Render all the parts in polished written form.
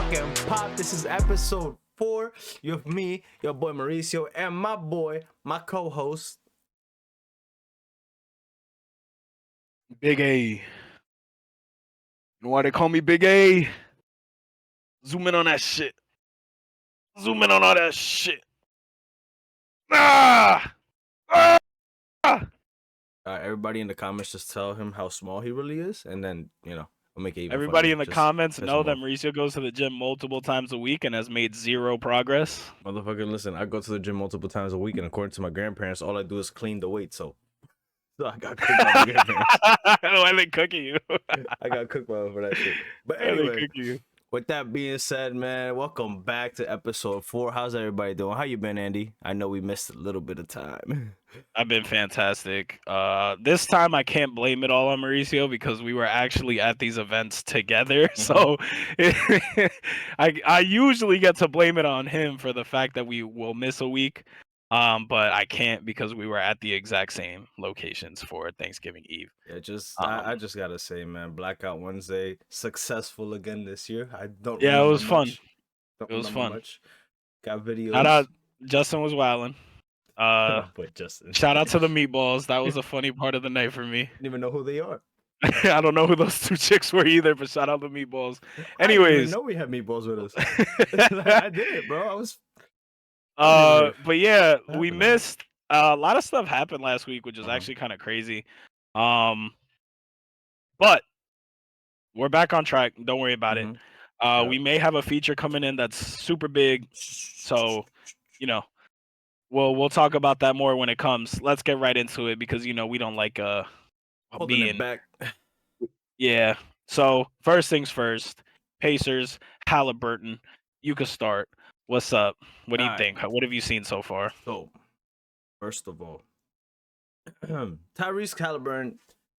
fucking pop. This is episode 4. You have me, your boy Mauricio, and my boy, my co-host. Big A. You know why they call me Big A? Zoom in on that shit. Zoom in on all that shit. Ah! Ah! Everybody in the comments just tell him how small he really is, and then, we'll make it even Everybody funnier. in the Just comments piss know him that off. Mauricio goes to the gym multiple times a week and has made zero progress. Motherfucker, listen, I go to the gym multiple times a week, and according to my grandparents, all I do is clean the weight, so I got cooked by my grandparents. Why they cooking you? I got cooked by them for that shit. But Why they anyway, cooking you? with that being said, man, welcome back to episode 4. How's everybody doing? How you been, Andy? I know we missed a little bit of time. I've been fantastic. This time I can't blame it all on Mauricio because we were actually at these events together. So I usually get to blame it on him for the fact that we will miss a week. But I can't because we were at the exact same locations for Thanksgiving Eve. Yeah, I just gotta say, man, Blackout Wednesday successful again this year. I don't Yeah, it remember was fun. much. Don't It was remember fun. much. Got Shout videos. out, Justin was wilding. But Justin. Shout out to the meatballs. That was a funny part of the night for me. Didn't even know who they are. I don't know who those two chicks were either, but shout out the meatballs. I didn't even Anyways, know we had meatballs with us. I did, bro. I was but yeah, What we happened? missed a lot of stuff happened last week, which is Uh-huh. actually kind of crazy. But we're back on track. Don't worry about it. We may have a feature coming in that's super big, so we'll talk about that more when it comes. Let's get right into it because we don't like holding it being back. yeah. So first things first, Pacers, Halliburton. You can start. What's up? What do you Alright. think? What have you seen so far? So, first of all, Tyrese Halliburton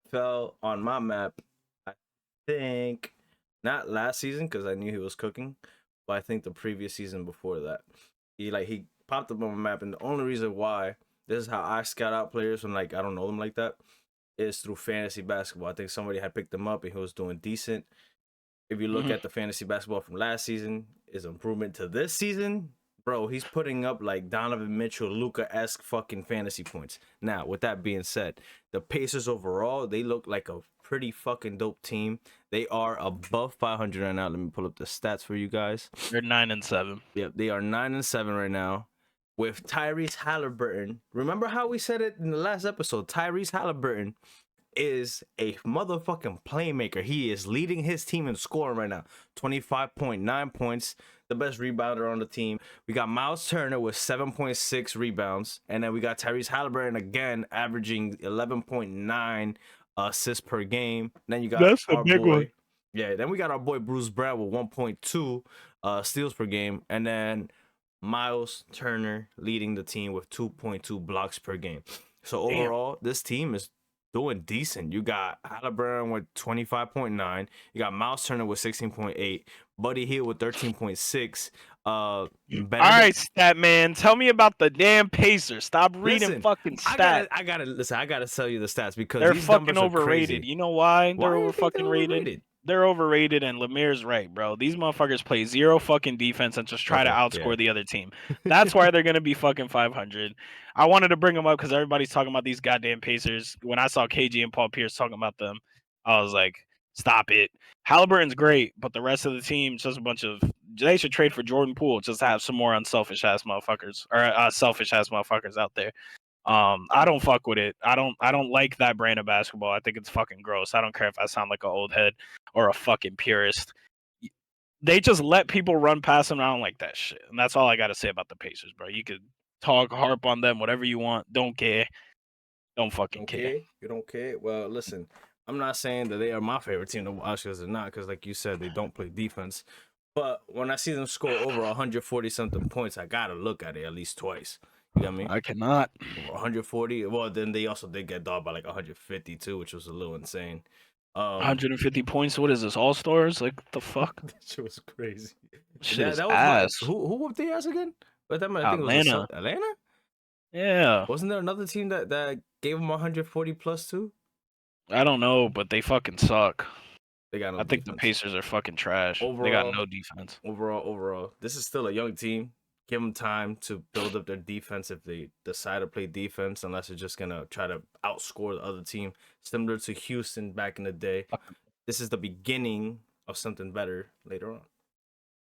fell on my map, I think, not last season because I knew he was cooking, but I think the previous season before that. He popped up on my map, and the only reason why, this is how I scout out players when I don't know them like that, is through fantasy basketball. I think somebody had picked him up and he was doing decent. If you look at the fantasy basketball from last season, his improvement to this season, bro, he's putting up like Donovan Mitchell, Luka-esque fucking fantasy points. Now, with that being said, the Pacers overall, they look like a pretty fucking dope team. They are above 500 right now. Let me pull up the stats for you guys. They're 9-7. Yep, they are 9-7 right now. With Tyrese Halliburton, remember how we said it in the last episode? Tyrese Halliburton is a motherfucking playmaker. He is leading his team in scoring right now. 25.9 points, the best rebounder on the team. We got Miles Turner with 7.6 rebounds. And then we got Tyrese Halliburton again, averaging 11.9 assists per game. Then you got That's a our big boy. one. Yeah, then we got our boy Bruce Brown with 1.2 steals per game. And then Miles Turner leading the team with 2.2 blocks per game. So overall, this team is doing decent. You got Halliburton with 25.9. You got Miles Turner with 16.8. Buddy Hield with 13.6. All right, stat man, tell me about the damn Pacers. Stop reading fucking stats. I gotta tell you the stats because They're these fucking numbers are overrated. crazy. You know why? Why They're do you over think fucking they're rated. overrated? They're overrated, and Lemir's right, bro. These motherfuckers play zero fucking defense and just try to outscore the other team. That's why they're gonna be fucking 500. I wanted to bring them up because everybody's talking about these goddamn Pacers. When I saw KG and Paul Pierce talking about them, I was like, stop it. Halliburton's great, but the rest of the team just a bunch of. They should trade for Jordan Poole just to have some more unselfish ass motherfuckers or selfish ass motherfuckers out there. I don't fuck with it. I don't like that brand of basketball. I think it's fucking gross. I don't care if I sound like an old head or a fucking purist. They just let people run past them. I don't like that shit. And that's all I gotta say about the Pacers, bro. You could harp on them, whatever you want. Don't care. Don't fucking care. You don't care? Well, listen, I'm not saying that they are my favorite team to watch because they're not, because like you said, they don't play defense. But when I see them score over 140 something points, I gotta look at it at least twice. You got me? I cannot. 140. Well, then they also did get dogged by like 150 too, which was a little insane. 150 points. What is this? All stars? Like what the fuck? That shit was crazy. Shit is that was ass. Who whooped their ass again? I think Atlanta. it was Atlanta. Yeah. Wasn't there another team that gave them 140 plus too? I don't know, but they fucking suck. They got no I think the defense. Pacers are fucking trash. They got no defense. Overall, this is still a young team. Give them time to build up their defense if they decide to play defense, unless they're just gonna try to outscore the other team, similar to Houston back in the day. This is the beginning of something better later on.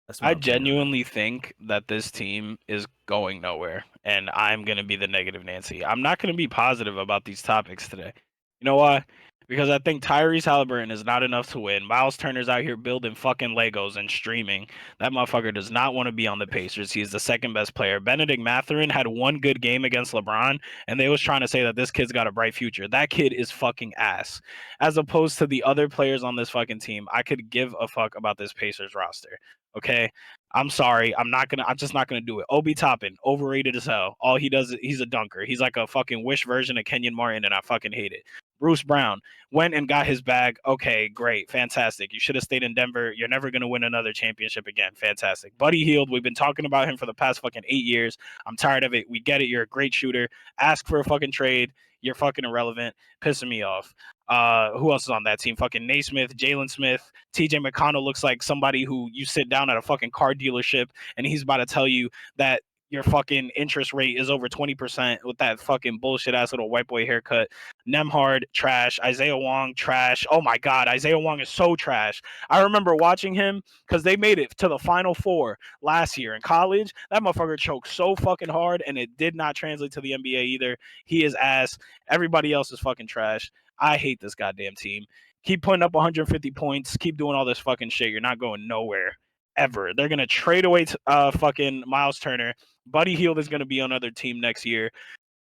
That's my I opinion. genuinely think that this team is going nowhere, and I'm going to be the negative Nancy. I'm not going to be positive about these topics today. You know why? Because I think Tyrese Halliburton is not enough to win. Miles Turner's out here building fucking Legos and streaming. That motherfucker does not want to be on the Pacers. He's the second best player. Benedict Mathurin had one good game against LeBron, and they was trying to say that this kid's got a bright future. That kid is fucking ass. As opposed to the other players on this fucking team, I could give a fuck about this Pacers roster. Okay, I'm sorry. I'm just not gonna do it. Obi Toppin, overrated as hell. All he does is he's a dunker. He's like a fucking Wish version of Kenyon Martin, and I fucking hate it. Bruce Brown went and got his bag. Okay, great, fantastic. You should have stayed in Denver. You're never gonna win another championship again. Fantastic. Buddy Hield, we've been talking about him for the past fucking 8 years. I'm tired of it. We get it. You're a great shooter. Ask for a fucking trade. You're fucking irrelevant. Pissing me off. Who else is on that team? Fucking Naismith, Jalen Smith, TJ McConnell looks like somebody who you sit down at a fucking car dealership and he's about to tell you that your fucking interest rate is over 20% with that fucking bullshit ass little white boy haircut. Nemhard, trash. Isaiah Wong, trash. Oh my God, Isaiah Wong is so trash. I remember watching him because they made it to the Final Four last year in college. That motherfucker choked so fucking hard and it did not translate to the NBA either. He is ass. Everybody else is fucking trash. I hate this goddamn team. Keep putting up 150 points. Keep doing all this fucking shit. You're not going nowhere ever. They're gonna trade away fucking Miles Turner. Buddy Hield is gonna be on another team next year.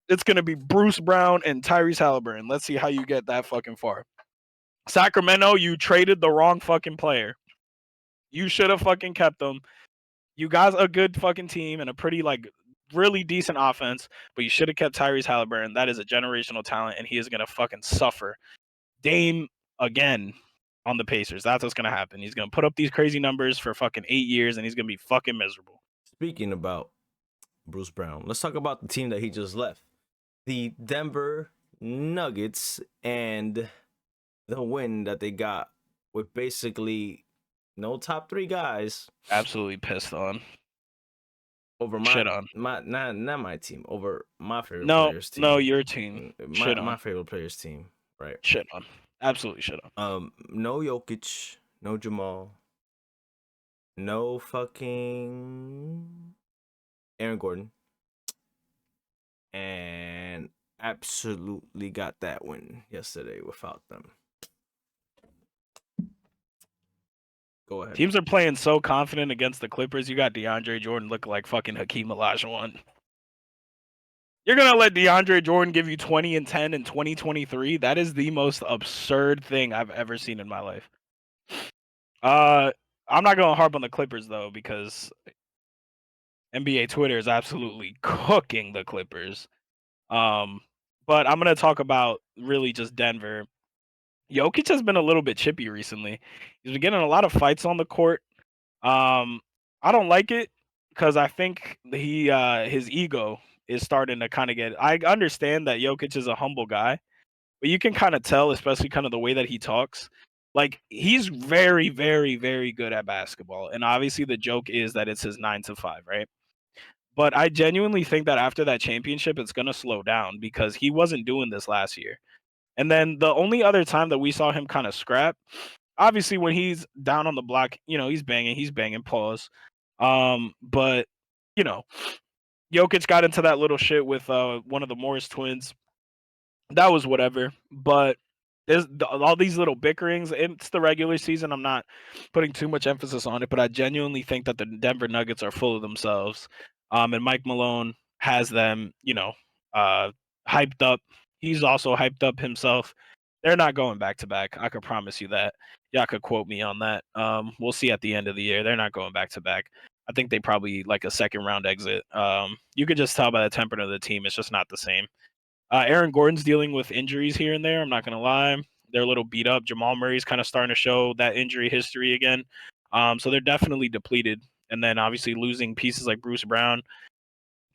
It's gonna be Bruce Brown and Tyrese Halliburton. Let's see how you get that fucking far. Sacramento, you traded the wrong fucking player. You should have fucking kept them. You guys a good fucking team and a pretty like really decent offense, but you should have kept Tyrese Halliburton. That is a generational talent, and he is gonna fucking suffer. Dame again on the Pacers. That's what's gonna happen. He's gonna put up these crazy numbers for fucking 8 years, and he's gonna be fucking miserable. Speaking about Bruce Brown, let's talk about the team that he just left, the Denver Nuggets, and the win that they got with basically no top 3 guys. Absolutely pissed on. Over shit on not my team, over my favorite no, players team. No, your team. My favorite players team, right? Shit on. Absolutely shit on. No Jokic, no Jamal, no fucking Aaron Gordon. And absolutely got that win yesterday without them. Go ahead. Teams are playing so confident against the Clippers. You got DeAndre Jordan looking like fucking Hakeem Olajuwon. You're going to let DeAndre Jordan give you 20 and 10 in 2023? That is the most absurd thing I've ever seen in my life. I'm not going to harp on the Clippers, though, because NBA Twitter is absolutely cooking the Clippers. But I'm going to talk about really just Denver. Jokic has been a little bit chippy recently. He's been getting a lot of fights on the court. I don't like it because I think his ego is starting to kind of get. I understand that Jokic is a humble guy, but you can kind of tell, especially kind of the way that he talks. Like he's very, very, very good at basketball, and obviously the joke is that it's his 9 to 5, right? But I genuinely think that after that championship, it's gonna slow down because he wasn't doing this last year. And then the only other time that we saw him kind of scrap, obviously when he's down on the block, he's banging, pause. But Jokic got into that little shit with one of the Morris twins. That was whatever. But there's all these little bickerings. It's the regular season. I'm not putting too much emphasis on it, but I genuinely think that the Denver Nuggets are full of themselves. And Mike Malone has them, hyped up. He's also hyped up himself. They're not going back to back. I could promise you that. Y'all could quote me on that. We'll see at the end of the year. They're not going back to back. I think they probably like a second round exit. You could just tell by the temperament of the team. It's just not the same. Aaron Gordon's dealing with injuries here and there. I'm not going to lie. They're a little beat up. Jamal Murray's kind of starting to show that injury history again. So they're definitely depleted. And then obviously losing pieces like Bruce Brown.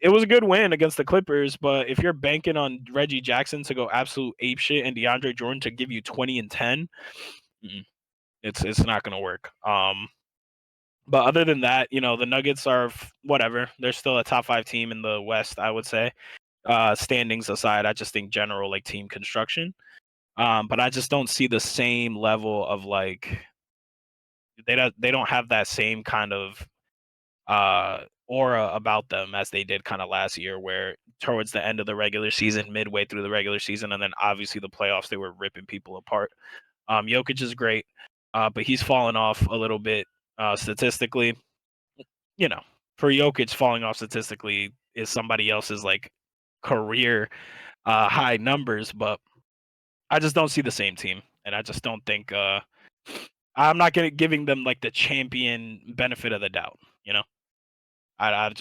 It was a good win against the Clippers, but if you're banking on Reggie Jackson to go absolute apeshit and DeAndre Jordan to give you 20 and 10, It's not going to work. But other than that, the Nuggets are whatever. They're still a top 5 team in the West, I would say. Standings aside, I just think general like team construction. But I just don't see the same level of like they don't have that same kind of aura about them as they did kind of last year, where towards the end of the regular season, midway through the regular season, and then obviously the playoffs, they were ripping people apart. Jokic is great, but he's fallen off a little bit statistically. You know, for Jokic, falling off statistically is somebody else's like career high numbers, but I just don't see the same team, and I just don't think I'm not giving them like the champion benefit of the doubt. You know, I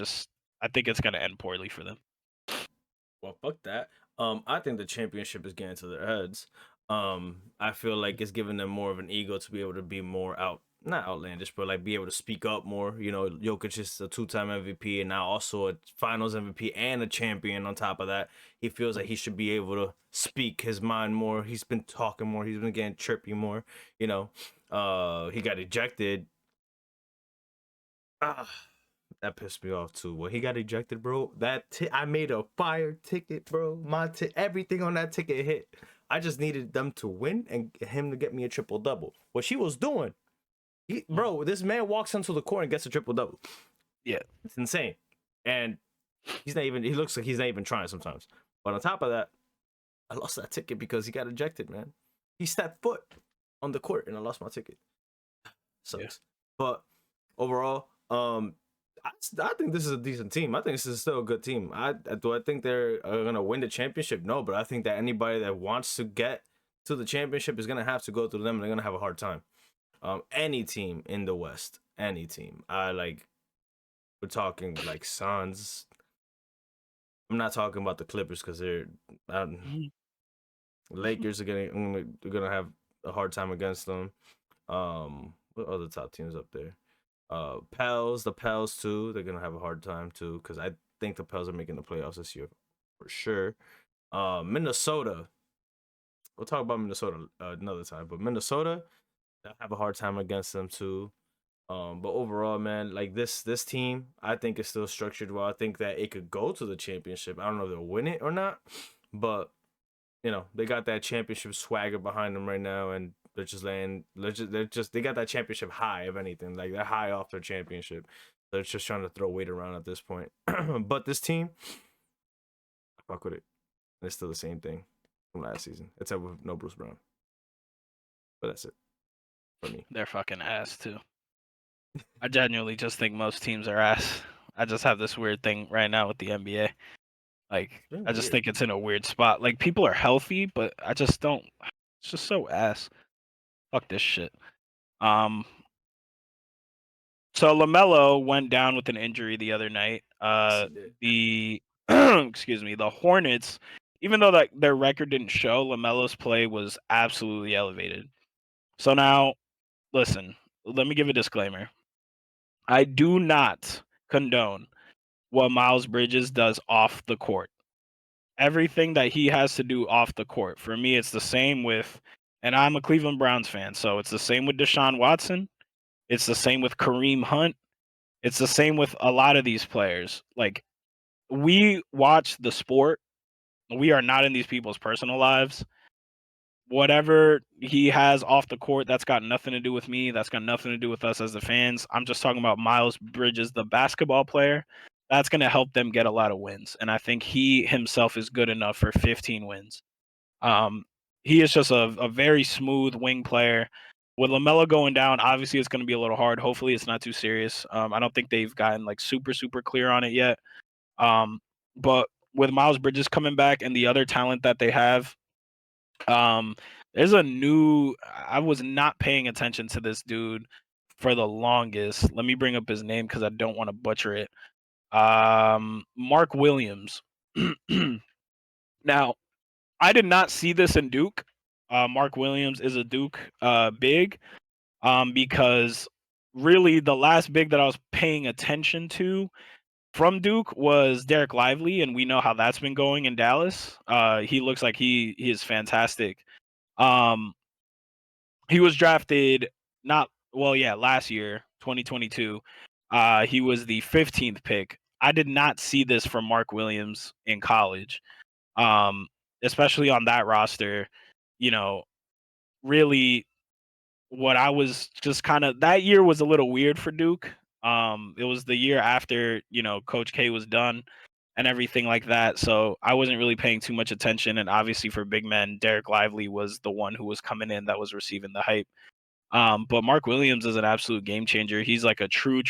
think it's gonna end poorly for them. Well, fuck that. I think the championship is getting to their heads. I feel like it's giving them more of an ego to be able to be more not outlandish, but like be able to speak up more. You know, Jokic is a 2-time MVP and now also a Finals MVP and a champion. On top of that, he feels like he should be able to speak his mind more. He's been talking more. He's been getting chirpy more. You know, he got ejected. That pissed me off too. When he got ejected, bro, I made a fire ticket, bro. Everything on that ticket hit. I just needed them to win and him to get me a triple double. What she was doing, bro, this man walks onto the court and gets a triple double. Yeah, it's insane. And he's not even. He looks like he's not even trying sometimes. But on top of that, I lost that ticket because he got ejected, man. He stepped foot on the court and I lost my ticket. Sucks. Yeah. But overall, I think this is a decent team. I think this is still a good team. Do I think they're gonna win the championship? No, but I think that anybody that wants to get to the championship is gonna have to go through them, and they're gonna have a hard time. Any team in the West, any team. We're talking like Suns. I'm not talking about the Clippers because Lakers are gonna have a hard time against them. What other top teams up there? The Pels too. They're gonna have a hard time too because I think the Pels are making the playoffs this year for sure. Minnesota. We'll talk about Minnesota another time, but Minnesota, they'll have a hard time against them too. But overall, man, like this team, I think is still structured well. I think that it could go to the championship. I don't know if they'll win it or not, but they got that championship swagger behind them right now, and they got that championship high, if anything. Like they're high off their championship. They're just trying to throw weight around at this point. But this team, fuck with it. It's still the same thing from last season, except with no Bruce Brown. But that's it for me. They're fucking ass too. I genuinely just think most teams are ass. I just have this weird thing right now with the NBA. Like, I just think it's in a weird spot. Like, people are healthy, but I just don't. It's just so ass. Fuck this shit. So LaMelo went down with an injury the other night. The excuse me, the Hornets, even though their record didn't show, LaMelo's play was absolutely elevated. So now, listen, let me give a disclaimer. I do not condone what Miles Bridges does off the court. Everything that he has to do off the court. For me, it's the same with, and I'm a Cleveland Browns fan, so it's the same with Deshaun Watson. It's the same with Kareem Hunt. It's the same with a lot of these players. Like, we watch the sport. We are not in these people's personal lives. Whatever he has off the court, that's got nothing to do with me. That's got nothing to do with us as the fans. I'm just talking about Miles Bridges, the basketball player. That's going to help them get a lot of wins. And I think he himself is good enough for 15 wins. He is just a very smooth wing player. With LaMelo going down, obviously it's going to be a little hard. Hopefully it's not too serious. I don't think they've gotten like super clear on it yet. But with Miles Bridges coming back and the other talent that they have, there's I was not paying attention to this dude for the longest. Let me bring up his name because I don't want to butcher it. Mark Williams. Now, I did not see this in Duke. Mark Williams is a Duke big, because really the last big that I was paying attention to from Duke was Derek Lively, and we know how that's been going in Dallas. He looks like he is fantastic. He was drafted last year, 2022, he was the 15th pick. I did not see this from Mark Williams in college, um, especially on that roster. You know, really, what I was just kind of that year was a little weird for Duke. It was the year after Coach K was done and everything like that. So I wasn't really paying too much attention. And obviously for big men, Derek Lively was the one who was coming in that was receiving the hype. But Mark Williams is an absolute game changer. He's like a true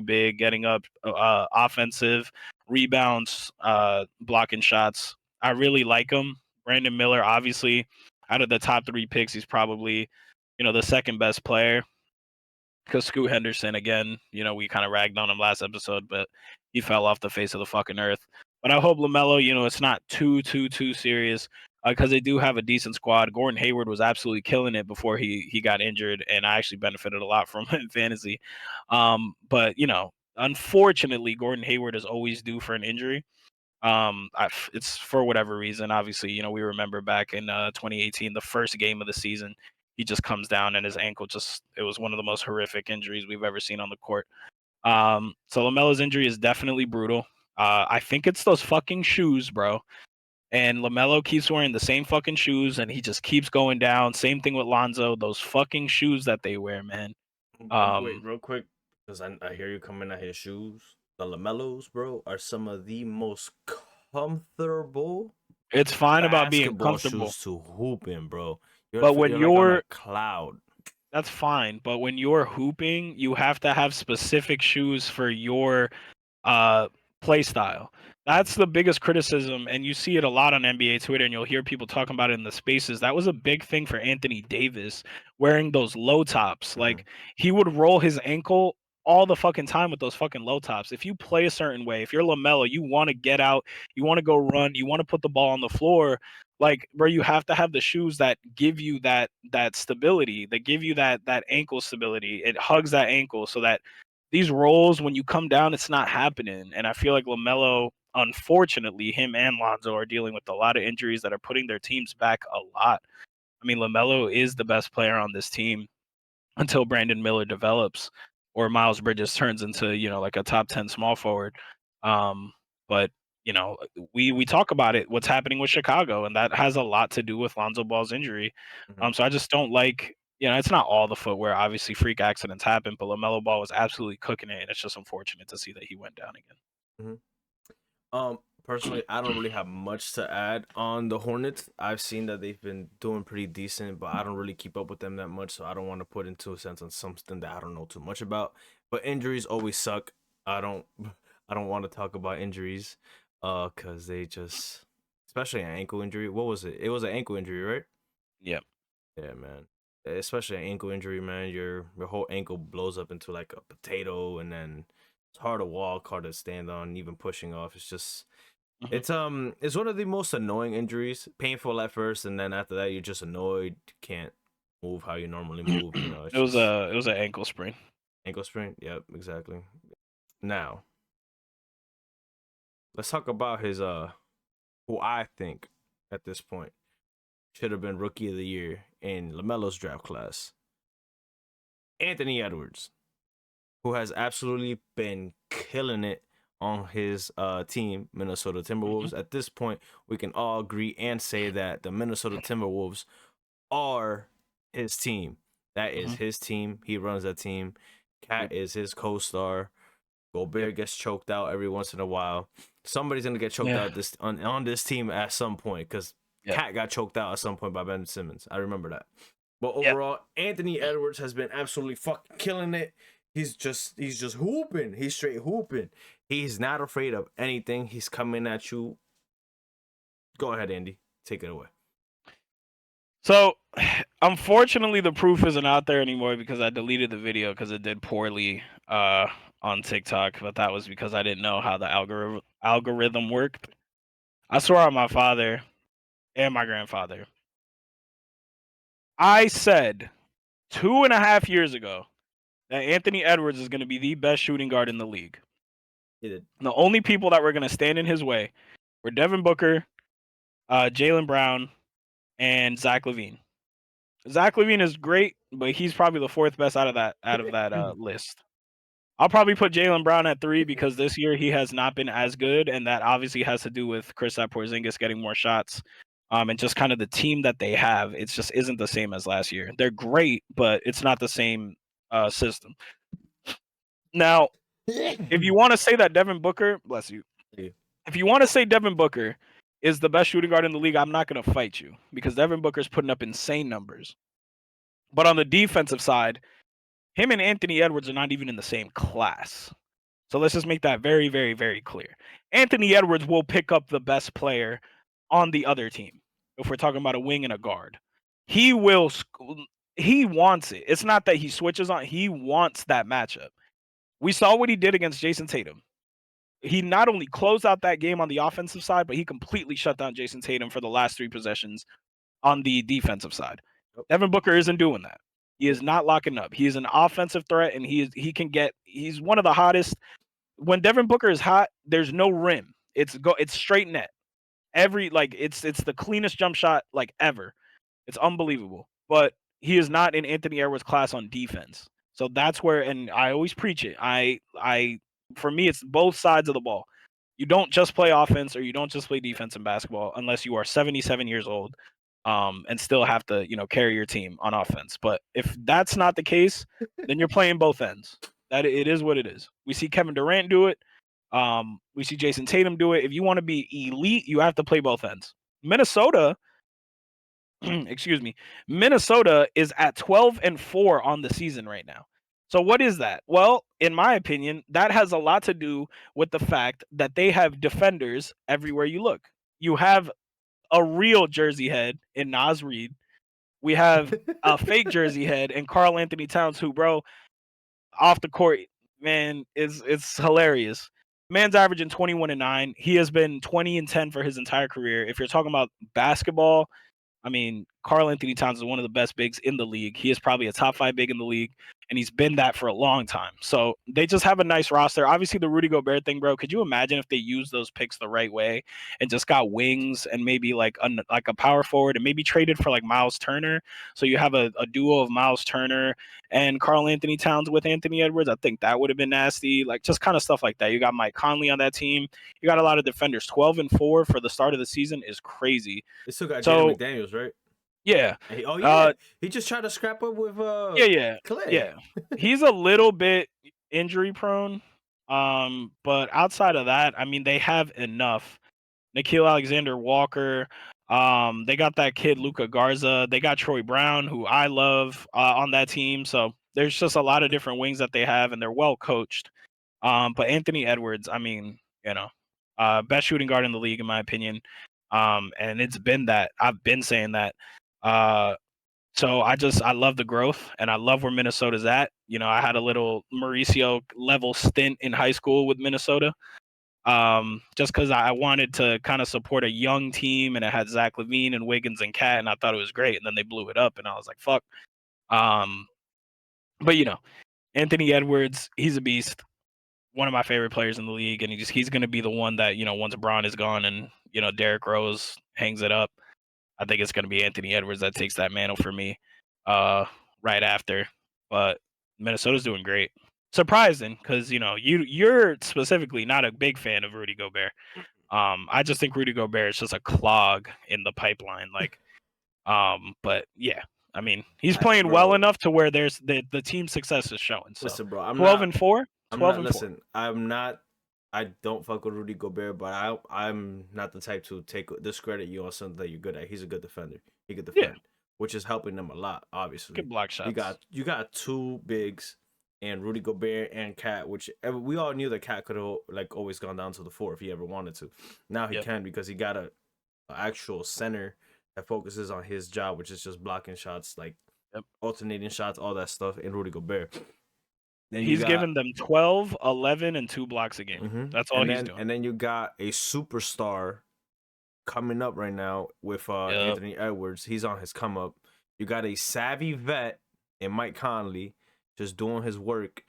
big, getting up offensive rebounds, blocking shots. I really like him. Brandon Miller, obviously, out of the top 3 picks, he's probably, the second best player. Because Scoot Henderson, again, we kind of ragged on him last episode, but he fell off the face of the fucking earth. But I hope LaMelo, it's not too serious, because they do have a decent squad. Gordon Hayward was absolutely killing it before he got injured, and I actually benefited a lot from it in fantasy. But unfortunately, Gordon Hayward is always due for an injury. It's for whatever reason. Obviously, we remember back in 2018, the first game of the season, he just comes down and his ankle it was one of the most horrific injuries we've ever seen on the court. So LaMelo's injury is definitely brutal. I think it's those fucking shoes, bro. And LaMelo keeps wearing the same fucking shoes, and he just keeps going down. Same thing with Lonzo. Those fucking shoes that they wear, man. Wait, real quick, because I hear you coming at his shoes. The LaMelos, bro, are some of the most comfortable It's fine about being basketball comfortable, shoes to hoop in, bro. but when you're like on a you're cloud. that's fine. But when you're hooping, you have to have specific shoes for your play style. That's the biggest criticism, and you see it a lot on NBA Twitter, and you'll hear people talking about it in the spaces. That was a big thing for Anthony Davis, wearing those low tops. Mhm. Like, he would roll his ankle all the fucking time with those fucking low tops. If you play a certain way, if you're LaMelo, you want to get out, you want to go run, you want to put the ball on the floor, like, where you have to have the shoes that give you that stability, that give you that ankle stability. It hugs that ankle so that these rolls, when you come down, it's not happening. And I feel like LaMelo, unfortunately, him and Lonzo are dealing with a lot of injuries that are putting their teams back a lot. I mean, LaMelo is the best player on this team until Brandon Miller develops or Miles Bridges turns into, like a top 10 small forward. But we talk about it, what's happening with Chicago, and that has a lot to do with Lonzo Ball's injury. Mhm. So I just don't like, it's not all the footwear. Obviously, freak accidents happen, but LaMelo Ball was absolutely cooking it, and it's just unfortunate to see that he went down again. Mhm. Personally, I don't really have much to add on the Hornets. I've seen that they've been doing pretty decent, but I don't really keep up with them that much, so I don't want to put into a sense on something that I don't know too much about. But injuries always suck. I don't I don't want to talk about injuries cuz they just, especially an ankle injury. What was it? It was an ankle injury, right? Yep. Yeah, man. Especially an ankle injury, man. Your whole ankle blows up into like a potato, and then it's hard to walk, hard to stand on, even pushing off. It's just Mhm. it's one of the most annoying injuries. Painful at first, and then after that, you're just annoyed. Can't move how you normally move. It's It was just an ankle sprain. ankle sprain. Yep, exactly. Now let's talk about his who I think at this point should have been rookie of the year in LaMelo's draft class, Anthony Edwards, who has absolutely been killing it on his team, Minnesota Timberwolves. Mhm. At this point, we can all agree and say that the Minnesota Timberwolves are his team. That is Mhm. his team. He runs that team. Cat Yep. is his co-star. Yep. Gobert gets choked out every once in a while. Somebody's gonna get choked Yeah. out on this team at some point, because Yep. Cat got choked out at some point by Ben Simmons. I remember that. But Yep. overall, Anthony Edwards has been absolutely fucking killing it. He's just hooping. He's straight hooping. He's not afraid of anything. He's coming at you. Go ahead, Andy. Take it away. So, unfortunately, the proof isn't out there anymore because I deleted the video because it did poorly on TikTok. But that was because I didn't know how the algorithm worked. I swear on my father and my grandfather, I said 2.5 years ago that Anthony Edwards is going to be the best shooting guard in the league. He did. The only people that were going to stand in his way were Devin Booker, Jaylen Brown, and Zach LaVine. Zach LaVine is great. but he's probably the fourth best out of that list. I'll probably put Jaylen Brown at 3 because this year he has not been as good, and that obviously has to do with Kristaps Porzingis getting more shots, and just kind of the team that they have. It just isn't the same as last year. They're great, but it's not the same system. Now, if you want to say that Devin Booker, bless you, if you want to say Devin Booker is the best shooting guard in the league, I'm not going to fight you because Devin Booker's putting up insane numbers. But on the defensive side, him and Anthony Edwards are not even in the same class. So let's just make that very, very, very clear. Anthony Edwards will pick up the best player on the other team if we're talking about a wing and a guard. He will. He wants it. It's not that he switches on. He wants that matchup. We saw what he did against Jason Tatum. He not only closed out that game on the offensive side, but he completely shut down Jason Tatum for the last 3 possessions on the defensive side. Devin Booker isn't doing that. He is not locking up. He is an offensive threat, and he's one of the hottest. When Devin Booker is hot, there's no rim. It's straight net. It's the cleanest jump shot like ever. It's unbelievable. But he is not in Anthony Edwards' class on defense. So that's where, and I always preach it. For me, it's both sides of the ball. You don't just play offense or you don't just play defense in basketball unless you are 77 years old, and still have to, carry your team on offense. But if that's not the case, then you're playing both ends. That it is what it is. We see Kevin Durant do it. We see Jason Tatum do it. If you want to be elite, you have to play both ends. Minnesota, excuse me, Minnesota is at 12-4 on the season right now. So what is that? Well, in my opinion, that has a lot to do with the fact that they have defenders everywhere you look. You have a real Jersey head in Naz Reid. We have a fake Jersey head in Karl Anthony Towns, who, bro, off the court, man, it's hilarious. Man's averaging 21-9. He has been 20-10 for his entire career. If you're talking about basketball, I mean, Karl Anthony Towns is one of the best bigs in the league. He is probably a top 5 big in the league, and he's been that for a long time. So they just have a nice roster. Obviously, the Rudy Gobert thing, bro. Could you imagine if they used those picks the right way and just got wings and maybe like a power forward and maybe traded for like Miles Turner? So you have a duo of Miles Turner and Karl Anthony Towns with Anthony Edwards. I think that would have been nasty. Like just kind of stuff like that. You got Mike Conley on that team. You got a lot of defenders. 12-4 for the start of the season is crazy. They still got Jaden McDaniels, right? Yeah. He just tried to scrap up with Clay. Yeah. He's a little bit injury prone. But outside of that, I mean, they have enough. Nickeil Alexander-Walker. They got that kid Luka Garza. They got Troy Brown, who I love, on that team. So there's just a lot of different wings that they have, and they're well coached. But Anthony Edwards, I mean, best shooting guard in the league, in my opinion. And it's been that. I've been saying that. So I love the growth, and I love where Minnesota's at. I had a little Mauricio level stint in high school with Minnesota, just because I wanted to kind of support a young team, and it had Zach LaVine and Wiggins and Cat, and I thought it was great. And then they blew it up, and I was like, fuck. But Anthony Edwards, he's a beast. One of my favorite players in the league, and he's going to be the one that, once Bron is gone and, Derrick Rose hangs it up, I think it's going to be Anthony Edwards that takes that mantle for me right after. But Minnesota's doing great. Surprising, because, you're specifically not a big fan of Rudy Gobert. I just think Rudy Gobert is just a clog in the pipeline. But yeah, I mean, he's playing well enough to where there's the team success is showing. So listen, bro, I'm 12-4. Listen, I don't fuck with Rudy Gobert, but I'm not the type to discredit you on something that you're good at. He's a good defender. He could defend, which is helping them a lot, obviously. Good block shots. You got 2 bigs, and Rudy Gobert and Cat, which we all knew that Cat could have always gone down to the 4 if he ever wanted to. Now he can, because he got a actual center that focuses on his job, which is just blocking shots, alternating shots, all that stuff, in Rudy Gobert. Then he's giving them 12, 11, and 2 blocks a game. Mm-hmm. That's all he's doing. And then you got a superstar coming up right now with Anthony Edwards. He's on his come up. You got a savvy vet in Mike Conley just doing his work.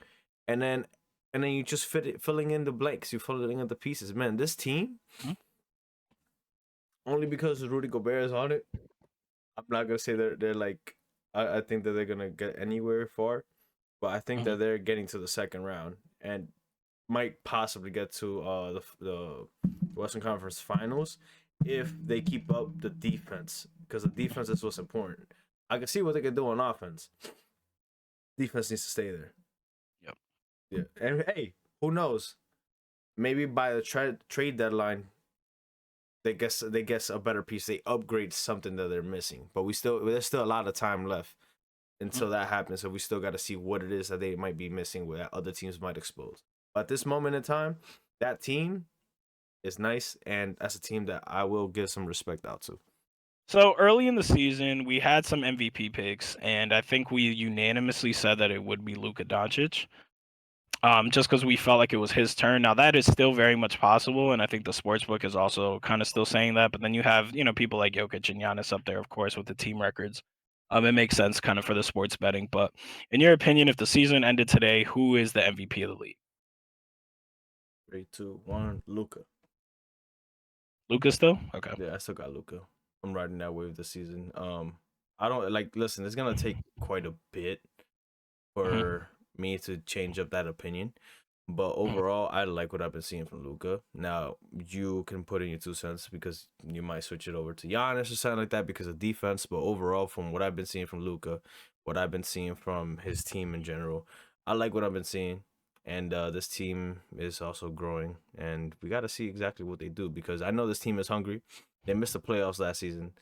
And then you just filling in the blanks. You're filling in the pieces. Man, this team, only because Rudy Gobert is on it, I'm not going to say they're like I think that they're gonna get anywhere far, but I think Mhm. that they're getting to the second round and might possibly get to the Western Conference Finals if they keep up the defense, because the defense is what's important. I can see what they can do on offense. Defense needs to stay there. Yep. Yeah, and hey, who knows? Maybe by the trade deadline, they guess a better piece. They upgrade something that they're missing, but there's still a lot of time left until that happens. So we still got to see what it is that they might be missing, where other teams might expose. But at this moment in time, that team is nice, and that's a team that I will give some respect out to. So early in the season, we had some MVP picks, and I think we unanimously said that it would be Luka Doncic. Just because we felt like it was his turn. Now that is still very much possible, and I think the sportsbook is also kind of still saying that. But then you have people like Jokic and Giannis up there, of course, with the team records. It makes sense kind of for the sports betting. But in your opinion, if the season ended today, who is the MVP of the league? 3, 2, 1, Luka. Luka still? Okay. Yeah, I still got Luka. I'm riding that wave this season. I don't like. Listen, it's gonna take quite a bit Mm-hmm. for me to change up that opinion. But Mm-hmm. overall, I like what I've been seeing from Luka. Now you can put in your 2 cents because you might switch it over to Giannis or something like that because of defense. But overall, from what I've been seeing from Luka, what I've been seeing from his team in general, I like what I've been seeing. And this team is also growing, and we got to see exactly what they do because I know this team is hungry. They missed the playoffs last season.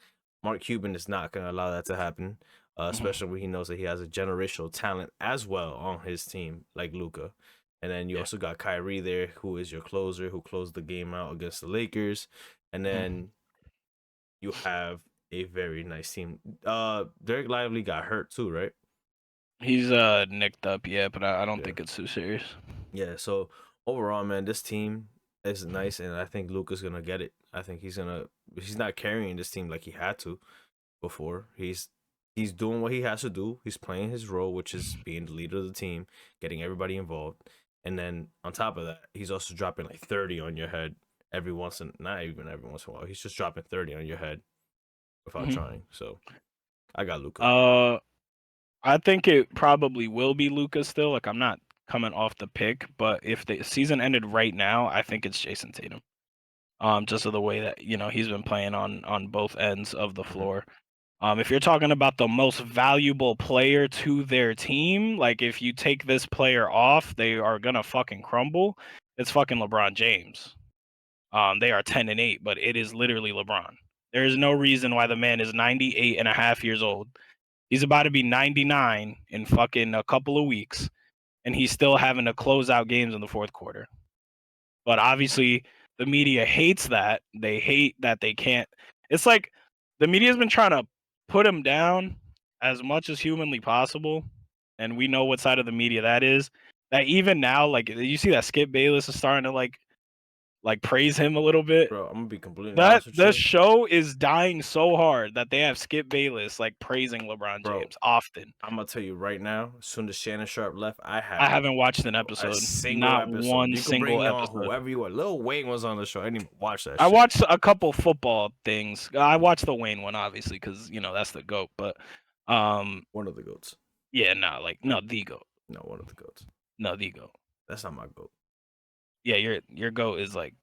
Mark Cuban is not going to allow that to happen, especially when he knows that he has a generational talent as well on his team, like Luka. And then you Yeah. also got Kyrie there, who is your closer, who closed the game out against the Lakers. And then you have a very nice team. Derek Lively got hurt too, right? He's nicked up, yeah, but I don't Yeah. think it's too serious. Yeah. So overall, man, this team is nice, and I think Luka's gonna get it. I think he's not carrying this team like he had to before. He's doing what he has to do. He's playing his role, which is being the leader of the team, getting everybody involved. And then on top of that, he's also dropping like 30 on your head not even every once in a while. He's just dropping 30 on your head without Mhm. trying. So I got Luka. Uh, I think it probably will be Luka still. Like I'm not coming off the pick, but if the season ended right now, I think it's Jason Tatum. Just of the way that he's been playing on both ends of the Hmm. floor. If you're talking about the most valuable player to their team, like if you take this player off, they are gonna fucking crumble. It's fucking LeBron James. They are 10-8, but it is literally LeBron. There is no reason why the man is 98 and a half years old. He's about to be 99 in fucking a couple of weeks, and he's still having to close out games in the fourth quarter. But obviously, the media hates that. They hate that they can't. It's like the media's been trying to put him down as much as humanly possible, and we know what side of the media that is. That even now, like you see that Skip Bayless is starting to like praise him a little bit. Bro, I'm gonna be completely That honest with the you. show is dying so hard that they have Skip Bayless like praising LeBron Bro, James often. I'm gonna tell you right now, as soon as Shannon Sharp left, I I haven't haven't watched an a episode, single not episode. one You could bring single me on episode. whoever you want. Lil Wayne was on the show. I didn't even watch that I shit. watched a couple football things. I watched the Wayne one obviously because that's the goat. But One of the goats. yeah, no, like no the goat, No, one of the goats. no the goat. That's not my goat. Yeah, your goat is like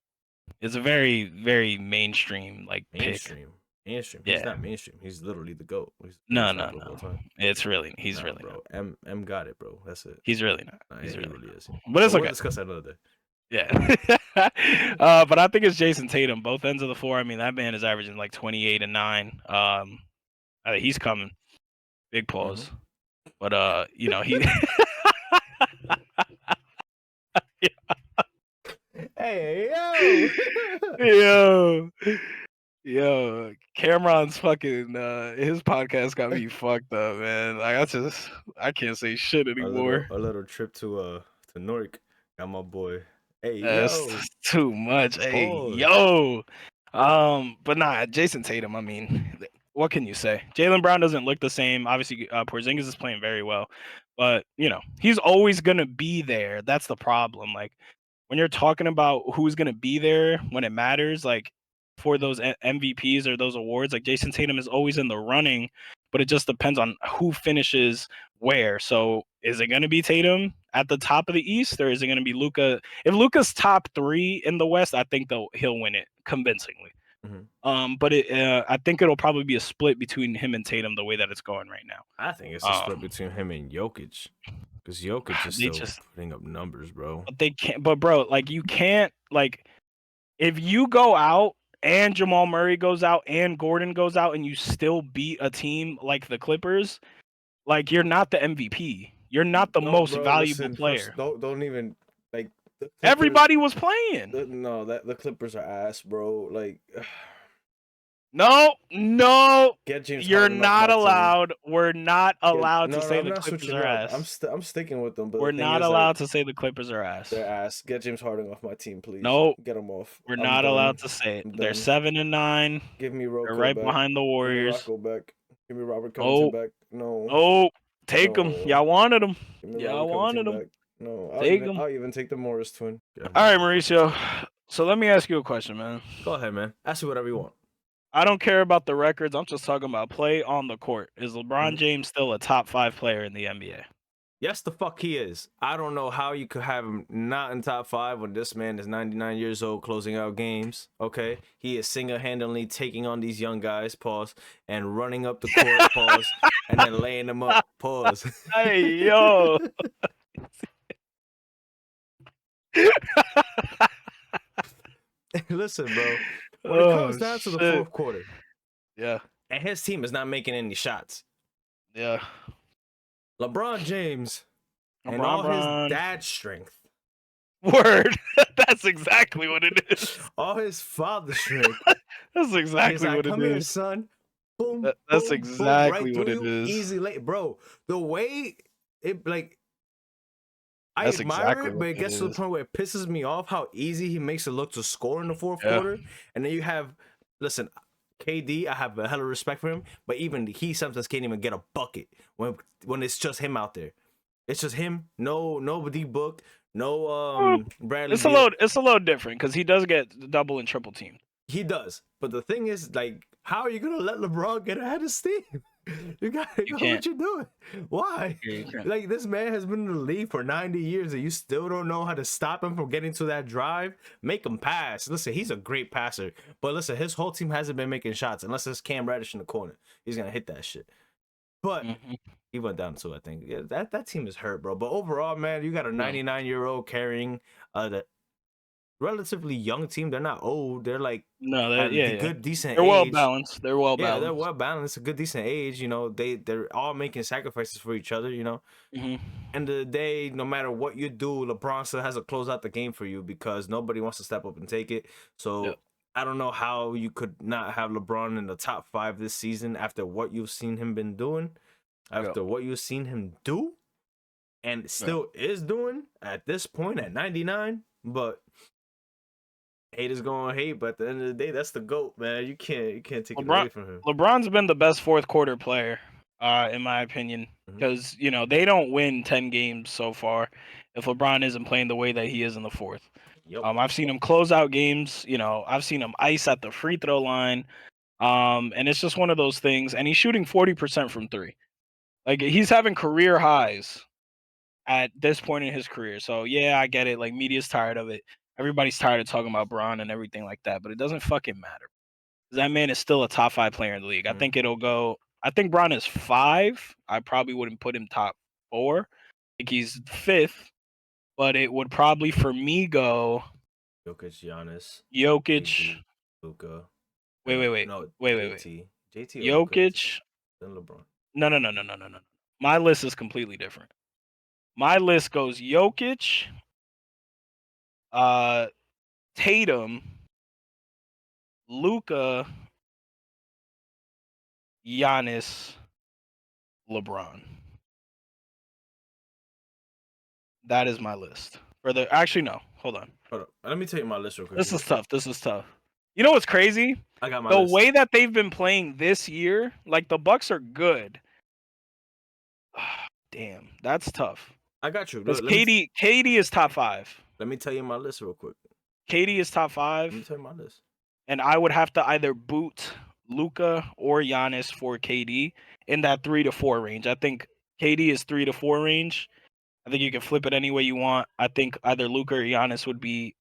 it's a very very mainstream like pick. Mainstream. Mainstream. He's Yeah, not mainstream. He's literally the GOAT. He's the no greatest no rapper of all no. time. He's Nah, really not. bro. M got it, bro. That's it. He's really not. Nah, He's he really really is. not. But But it's we'll okay. discuss that another day. Yeah. But I think it's Jason Tatum, both ends of the floor. I mean, that man is averaging like 28 and 9. I think he's coming. Big Hmm. pause. But he Hey, yo! yo Cameron's fucking his podcast got me fucked up, man. Like I can't say shit anymore. A little trip to Newark. Got my boy. Hey, That's yo! too much. Hey, Pause. yo. But nah, Jason Tatum, I mean, what can you say? Jalen Brown doesn't look the same. Obviously, Porzingis is playing very well, but he's always gonna be there. That's the problem. Like when you're talking about who's gonna be there when it matters, like for those MVPs or those awards, like Jason Tatum is always in the running, but it just depends on who finishes where. So is it going to be Tatum at the top of the East, or is it going to be Luka? If Luka's top 3 in the West, I think he'll win it convincingly. But I think it'll probably be a split between him and Tatum the way that it's going right now. I think it's a split between him and Jokic, because Jokic is still putting up numbers, bro. But they can't. But bro, like you can't like if you go out and Jamal Murray goes out and Gordon goes out and you still beat a team like the Clippers, like you're not the MVP. You're not the most valuable player. Don't even like. Everybody was playing. The Clippers are ass, bro. Like. No, Get James you're not allowed. We're not allowed to say the Clippers are ass. I'm sticking with them, but we're not allowed to say the Clippers are ass. They're ass. Get James Harden off my team, please. No, get him off. We're not allowed to say it. They're 7-9. Give me Rocco They're right back. behind the Warriors. Give me Rocco back. Give me Robert Covington back. No. Oh, take him. Y'all wanted him. Y'all wanted him. No, I'll even take the Morris twin. All right, Mauricio. So let me ask you a question, man. Go ahead, man. Ask me whatever you want. I don't care about the records. I'm just talking about play on the court. Is LeBron James still a top 5 player in the NBA? Yes, the fuck he is. I don't know how you could have him not in top 5 when this man is 99 years old closing out games. Okay, he is single-handedly taking on these young guys, pause, and running up the court, pause, and then laying them up, pause. Hey, yo. Listen, bro. When it comes down to the fourth quarter, yeah, and his team is not making any shots, yeah, LeBron James and all his dad strength. Word. That's exactly what it is. All his father strength. That's exactly what it is. Come here, son. Boom. That's exactly what it is. Easy, late, bro. The way it like. I admire it, but it gets to the point where it pisses me off how easy he makes it look to score in the fourth quarter. And then you have, listen, KD, I have a hell of respect for him, but even he sometimes can't even get a bucket when it's just him out there. It's just him, nobody booked, no Bradley. It's a little different because he does get double and triple teamed. He does, but the thing is, like, how are you gonna let LeBron get ahead of steam? You gotta know what you're doing. Why? Like, this man has been in the league for 90 years and you still don't know how to stop him from getting to that drive? Make him pass. Listen, he's a great passer. But listen, his whole team hasn't been making shots unless it's Cam Reddish in the corner. He's gonna hit that shit. But he went down too, I think. Yeah, that team is hurt, bro. But overall, man, you got a 99-year-old carrying the relatively young team. They're not old. They're like good, decent. They're age. well balanced. They're well balanced. Yeah, they're well balanced. A good, decent age. You know, they're all making sacrifices for each other. You know, End of the day, no matter what you do, LeBron still has to close out the game for you because nobody wants to step up and take it. So I don't know how you could not have LeBron in the top 5 this season after what you've seen him been doing, after what you've seen him do, and still is doing at this point at 99. But haters gonna hate, but at the end of the day, that's the GOAT, man. You can't take it away from him. LeBron's been the best fourth quarter player, in my opinion, because they don't win 10 games so far if LeBron isn't playing the way that he is in the fourth. I've seen him close out games. I've seen him ice at the free throw line, and it's just one of those things. And he's shooting 40% from 3. Like, he's having career highs at this point in his career. So yeah, I get it. Like, media's tired of it. Everybody's tired of talking about Bron and everything like that, but it doesn't fucking matter. That man is still a top 5 player in the league. I think I think Bron is 5. I probably wouldn't put him top 4. I think he's 5th, but it would probably, for me, go Jokic, Giannis, Luka. Wait. No, wait. JT. Jokic. Then LeBron. No. My list is completely different. My list goes Jokic, Tatum, Luka, Giannis, LeBron. That is my list. Actually, no. Hold on. Let me tell you my list real quick. This is tough. You know what's crazy? I got my list. The way that they've been playing this year, like, the Bucks are good. Damn, that's tough. I got you. Because KD is top 5. Let me tell you my list real quick. KD is top 5. Let me tell you my list. And I would have to either boot Luka or Giannis for KD in that 3 to 4 range. I think KD is 3 to 4 range. I think you can flip it any way you want. I think either Luka or Giannis would be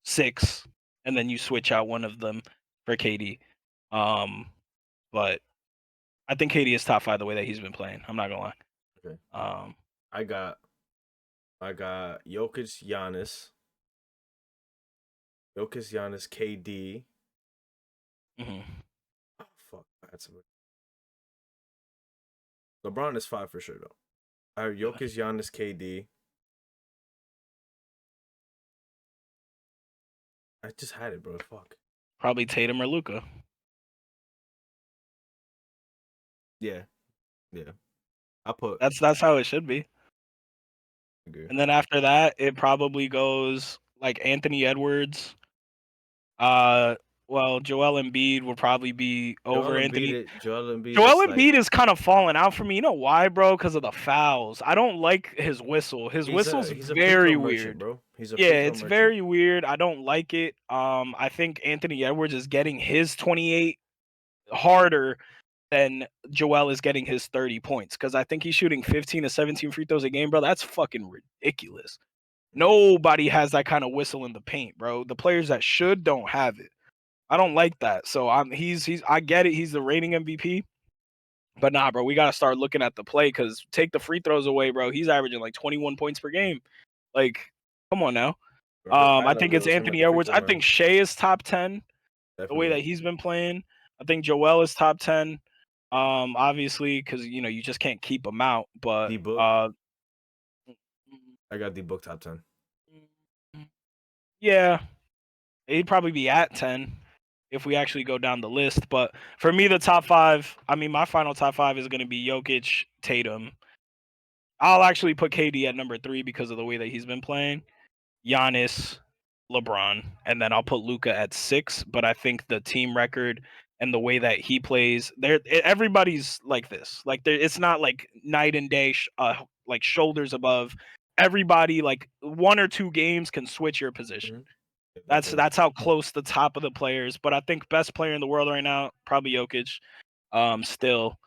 6, and then you switch out one of them for KD. But I think KD is top 5 the way that he's been playing. I'm not gonna lie. Okay. Um, I got Jokic, Giannis, KD. mhm. Oh fuck, that's LeBron is 5 for sure though. I have Jokic, Giannis, KD. I just had it, bro. Fuck. Probably Tatum or Luka. Yeah. I put. That's how it should be. Agree. And then after that, it probably goes like Anthony Edwards. Well, Joel Embiid will probably be over Anthony. Joel Embiid. Joel Embiid is kind of falling out for me. You know why, bro? Because of the fouls. I don't like his whistle. His whistle's very weird, bro. It's very weird. I don't like it. I think Anthony Edwards is getting his 28 harder than Joel is getting his 30 points because I think he's shooting 15 to 17 free throws a game, bro. That's fucking ridiculous. Nobody has that kind of whistle in the paint, bro. The players that should don't have it. I don't like that. So he's I get it. He's the reigning MVP. But nah, bro, we gotta start looking at the play because take the free throws away, bro. He's averaging like 21 points per game. Like, come on now. I think it's Anthony Edwards. I think Shea is top 10. Definitely. The way that he's been playing. I think Joel is top 10. Obviously, because you just can't keep him out. But I got D-Book top 10. Yeah, he'd probably be at 10 if we actually go down the list. But for me, the top 5, I mean, my final top 5 is going to be Jokic, Tatum. I'll actually put KD at number 3 because of the way that he's been playing. Giannis, LeBron, and then I'll put Luka at 6. But I think the team record and the way that he plays, everybody's like this. Like it's not like night and day, like shoulders above. Everybody, like 1 or 2 games can switch your position. Mm-hmm. That's how close the top of the players. But I think best player in the world right now, probably Jokic. Still.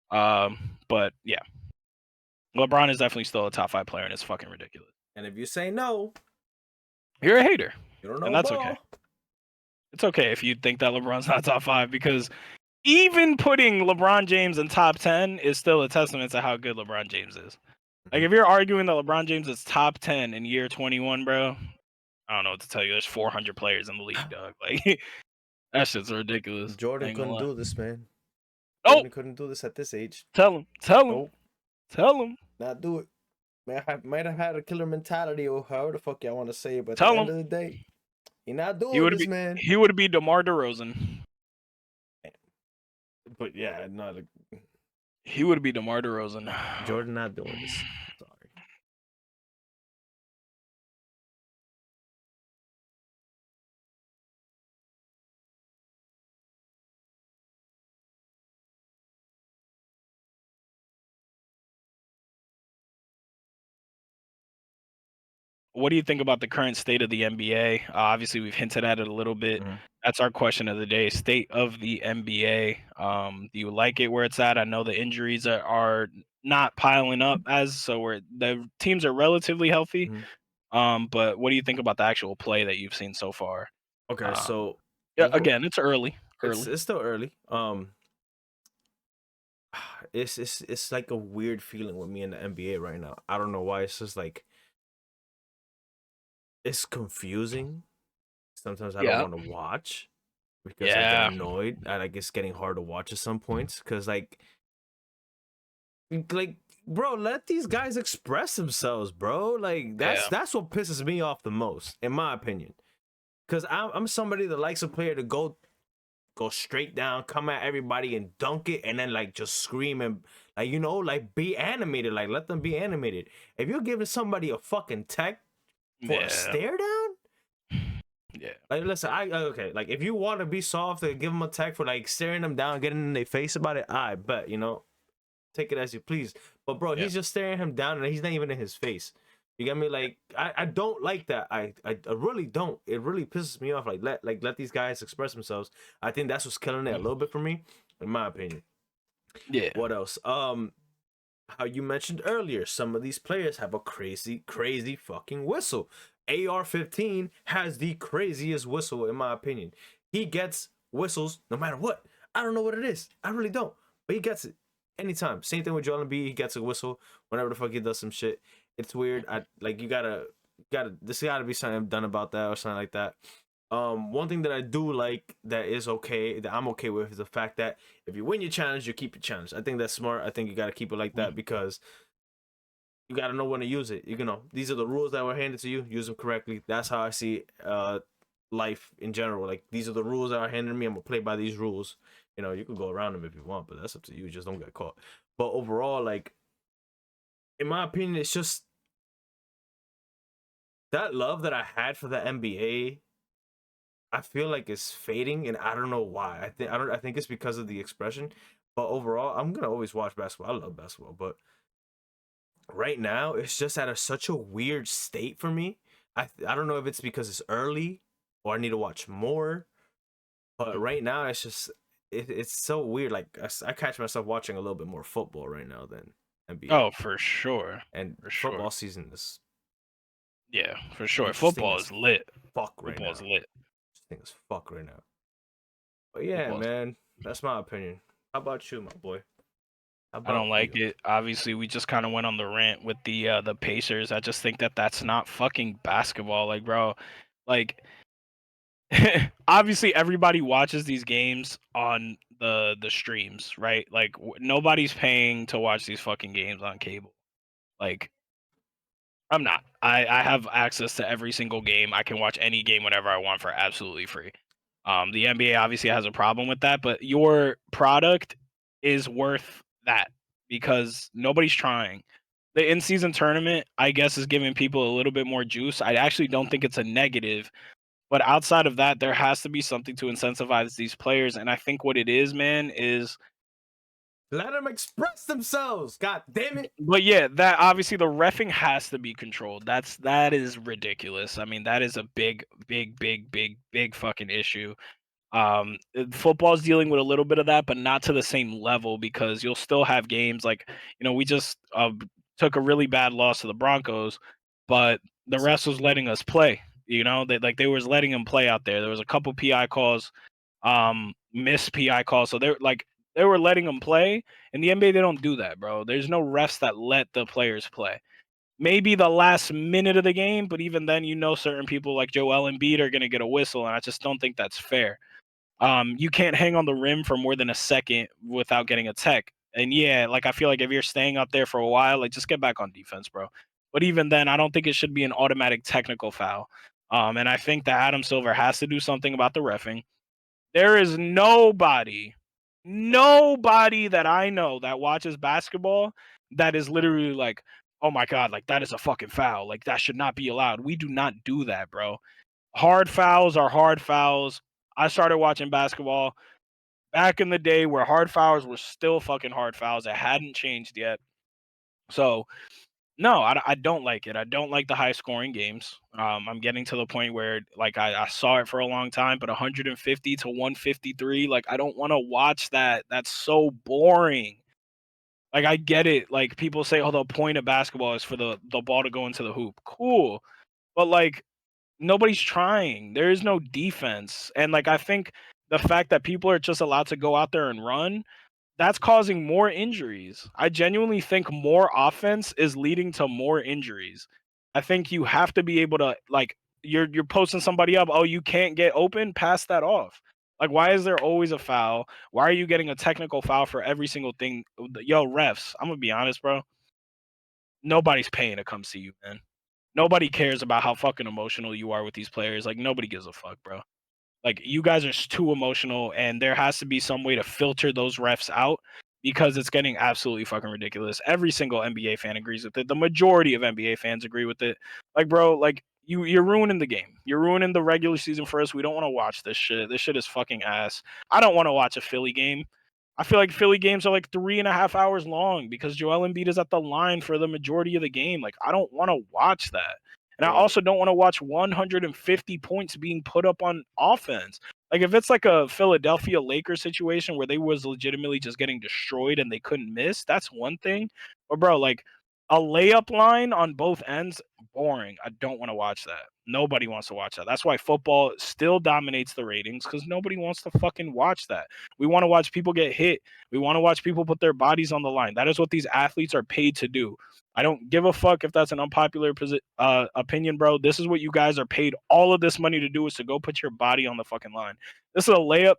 But yeah. LeBron is definitely still a top 5 player, and it's fucking ridiculous. And if you say no, you're a hater. You don't know, and that's ball. Okay. It's okay if you think that LeBron's not top 5 because even putting LeBron James in top 10 is still a testament to how good LeBron James is. Like if you're arguing that LeBron James is top 10 in year 21, bro, I don't know what to tell you. There's 400 players in the league, dog. Like that shit's ridiculous. Jordan couldn't do this, man. Jordan couldn't do this at this age. Tell him. Tell him. Not do it. Man, I might have had a killer mentality or however the fuck y'all want to say it, but at the end of the day, you're not doing this, man. He would be DeMar DeRozan. But yeah, not he would be DeMar DeRozan. Jordan not doing this. Sorry. What do you think about the current state of the NBA? Obviously, we've hinted at it a little bit. Mm-hmm. That's our question of the day. State of the NBA. Do you like it where it's at? I know the injuries are not piling up the teams are relatively healthy. Mm-hmm. But what do you think about the actual play that you've seen so far? Okay, so yeah, again, it's early. It's still early. It's like a weird feeling with me in the NBA right now. I don't know why. It's just like it's confusing. Sometimes I don't want to watch because I get annoyed and like it's getting hard to watch at some points because like bro, let these guys express themselves, bro. Like that's what pisses me off the most, in my opinion. Because I'm somebody that likes a player to go straight down, come at everybody and dunk it, and then like just scream and like like be animated. Like let them be animated. If you're giving somebody a fucking tech for a stare down, like listen, okay. Like if you want to be soft and give them a tech for like staring them down, getting in their face about it, I bet take it as you please. But bro, he's just staring him down and he's not even in his face. You get me? Like I don't like that. I really don't. It really pisses me off. Like let these guys express themselves. I think that's what's killing it a little bit for me, in my opinion. Yeah. What else? How you mentioned earlier, some of these players have a crazy, crazy fucking whistle. AR-15 has the craziest whistle, in my opinion. He gets whistles no matter what. I don't know what it is. I really don't. But he gets it anytime. Same thing with Joel Embiid. He gets a whistle whenever the fuck he does some shit. It's weird. I like you gotta this gotta be something done about that or something like that. One thing that I do like that is okay, that I'm okay with, is the fact that if you win your challenge, you keep your challenge. I think that's smart. I think you gotta keep it like that because you gotta know when to use it. You know, these are the rules that were handed to you. Use them correctly. That's how I see life in general. Like these are the rules that are handed to me. I'm gonna play by these rules. You know, you can go around them if you want, but that's up to you. Just don't get caught. But overall, like in my opinion, it's just that love that I had for the NBA. I feel like it's fading, and I don't know why. I think it's because of the expression. But overall, I'm gonna always watch basketball. I love basketball, but right now it's just at such a weird state for me. I don't know if it's because it's early or I need to watch more. But right now it's just it's so weird. Like I catch myself watching a little bit more football right now than NBA. Oh, for sure. And For sure. football season is Yeah, for sure. interesting Football as is lit. fuck right Football is now. lit. Interesting as fuck right now. But yeah, Football is man, that's my opinion. How about you, my boy? How I don't about like you? it. Obviously, we just kind of went on the rant with the Pacers. I just think that that's not fucking basketball. Like, bro, like obviously everybody watches these games on the streams, right? Like nobody's paying to watch these fucking games on cable. Like I'm not. I have access to every single game. I can watch any game whenever I want for absolutely free. The NBA obviously has a problem with that, but your product is worth that because nobody's trying. The in-season tournament, I guess, is giving people a little bit more juice. I actually don't think it's a negative, but outside of that, there has to be something to incentivize these players. And I think what it is, man, is Let them express themselves. God damn it. but yeah, that obviously the reffing has to be controlled. That is ridiculous. I mean, that is a big, big, big, big, big fucking issue. Football's dealing with a little bit of that, but not to the same level because you'll still have games like we just took a really bad loss to the Broncos, but the rest was letting us play. They was letting them play out there. There was a couple PI calls, missed PI calls, so they were letting them play. In the NBA, they don't do that, bro. There's no refs that let the players play. Maybe the last minute of the game, but even then, certain people like Joel Embiid are gonna get a whistle, and I just don't think that's fair. You can't hang on the rim for more than a second without getting a tech. And yeah, like I feel like if you're staying up there for a while, like just get back on defense, bro. But even then, I don't think it should be an automatic technical foul. And I think that Adam Silver has to do something about the reffing. There is nobody that I know that watches basketball that is literally like, oh my God, like that is a fucking foul. Like that should not be allowed. We do not do that, bro. Hard fouls are hard fouls. I started watching basketball back in the day where hard fouls were still fucking hard fouls. It hadn't changed yet. So no, I don't like it. I don't like the high scoring games. I'm getting to the point where like I saw it for a long time, but 150 to 153, like I don't want to watch that. That's so boring. Like I get it. Like people say, oh, the point of basketball is for the ball to go into the hoop. Cool. But like nobody's trying. There is no defense. And like I think the fact that people are just allowed to go out there and run, that's causing more injuries. I genuinely think more offense is leading to more injuries. I think you have to be able to like you're posting somebody up, oh, you can't get open, pass that off. Like why is there always a foul? Why are you getting a technical foul for every single thing? Yo, refs, I'm gonna be honest, bro. Nobody's paying to come see you, man. Nobody cares about how fucking emotional you are with these players. Like nobody gives a fuck, bro. Like you guys are too emotional, and there has to be some way to filter those refs out because it's getting absolutely fucking ridiculous. Every single NBA fan agrees with it. The majority of NBA fans agree with it. Like, bro, like you're ruining the game. You're ruining the regular season for us. We don't want to watch this shit. This shit is fucking ass. I don't want to watch a Philly game. I feel like Philly games are like 3.5 hours long because Joel Embiid is at the line for the majority of the game. Like, I don't want to watch that. And I also don't want to watch 150 points being put up on offense. Like, if it's like a Philadelphia Lakers situation where they was legitimately just getting destroyed and they couldn't miss, that's one thing. But bro, like a layup line on both ends, boring. I don't want to watch that. Nobody wants to watch that. That's why football still dominates the ratings because nobody wants to fucking watch that. We want to watch people get hit. We want to watch people put their bodies on the line. That is what these athletes are paid to do. I don't give a fuck if that's an unpopular opinion, bro. This is what you guys are paid all of this money to do, is to go put your body on the fucking line. This is a layup.